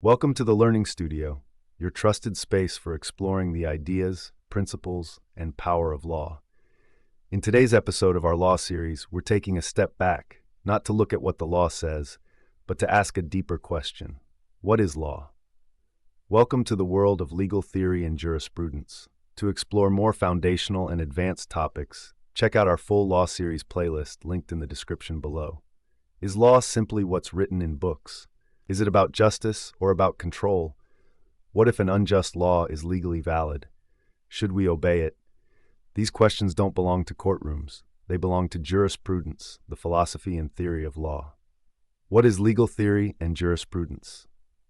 Welcome to the Learning Studio, your trusted space for exploring the ideas, principles, and power of law. In today's episode of our law series, we're taking a step back, not to look at what the law says, but to ask a deeper question. What is law? Welcome to the world of legal theory and jurisprudence. To explore more foundational and advanced topics, check out our full law series playlist linked in the description below. Is law simply what's written in books? Is it about justice or about control? What if an unjust law is legally valid? Should we obey it? These questions don't belong to courtrooms. They belong to jurisprudence, the philosophy and theory of law. What is legal theory and jurisprudence?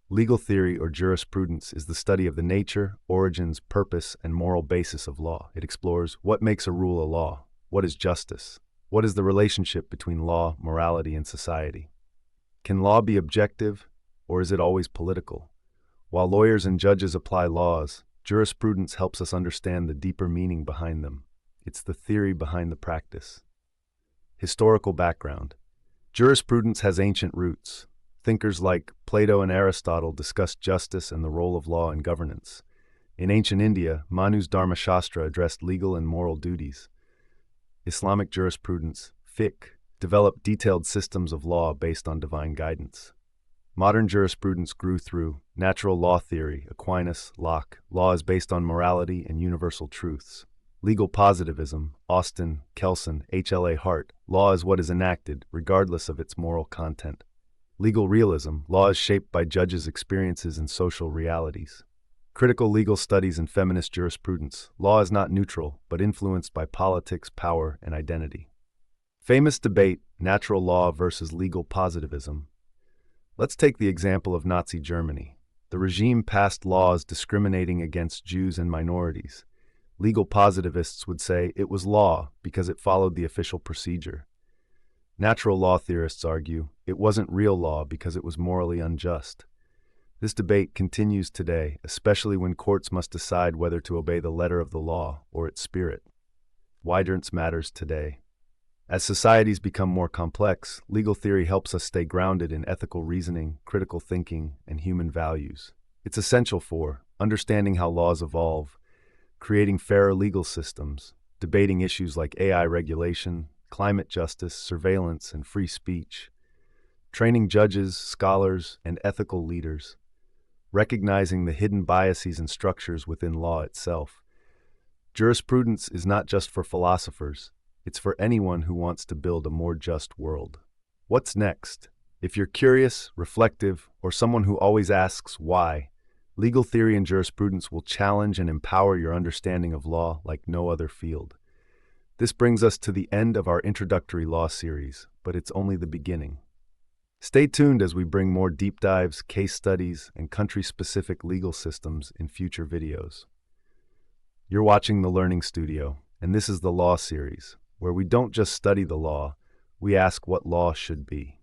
Legal theory or jurisprudence is the study of the nature, origins, purpose, and moral basis of law. It explores what makes a rule a law, what is justice, what is the relationship between law, morality, and society. Can law be objective, or is it always political? While lawyers and judges apply laws, jurisprudence helps us understand the deeper meaning behind them. It's the theory behind the practice. Historical background. Jurisprudence has ancient roots. Thinkers like Plato and Aristotle discussed justice and the role of law in governance. In ancient India, Manu's Dharmashastra addressed legal and moral duties. Islamic jurisprudence, fiqh, developed detailed systems of law based on divine guidance. Modern jurisprudence grew through natural law theory, Aquinas, Locke. Law is based on morality and universal truths. Legal positivism, Austin, Kelson, H.L.A. Hart. Law is what is enacted, regardless of its moral content. Legal realism, law is shaped by judges' experiences and social realities. Critical legal studies and feminist jurisprudence. Law is not neutral, but influenced by politics, power, and identity. Famous debate, natural law versus legal positivism. Let's take the example of Nazi Germany. The regime passed laws discriminating against Jews and minorities. Legal positivists would say it was law because it followed the official procedure. Natural law theorists argue it wasn't real law because it was morally unjust. This debate continues today, especially when courts must decide whether to obey the letter of the law or its spirit. Why difference matters today. As societies become more complex, legal theory helps us stay grounded in ethical reasoning, critical thinking, and human values. It's essential for understanding how laws evolve, creating fairer legal systems, debating issues like AI regulation, climate justice, surveillance, and free speech, training judges, scholars, and ethical leaders, recognizing the hidden biases and structures within law itself. Jurisprudence is not just for philosophers. It's for anyone who wants to build a more just world. What's next? If you're curious, reflective, or someone who always asks why, legal theory and jurisprudence will challenge and empower your understanding of law like no other field. This brings us to the end of our introductory law series, but it's only the beginning. Stay tuned as we bring more deep dives, case studies, and country-specific legal systems in future videos. You're watching The Learning Studio, and this is the Law Series, where we don't just study the law, we ask what law should be.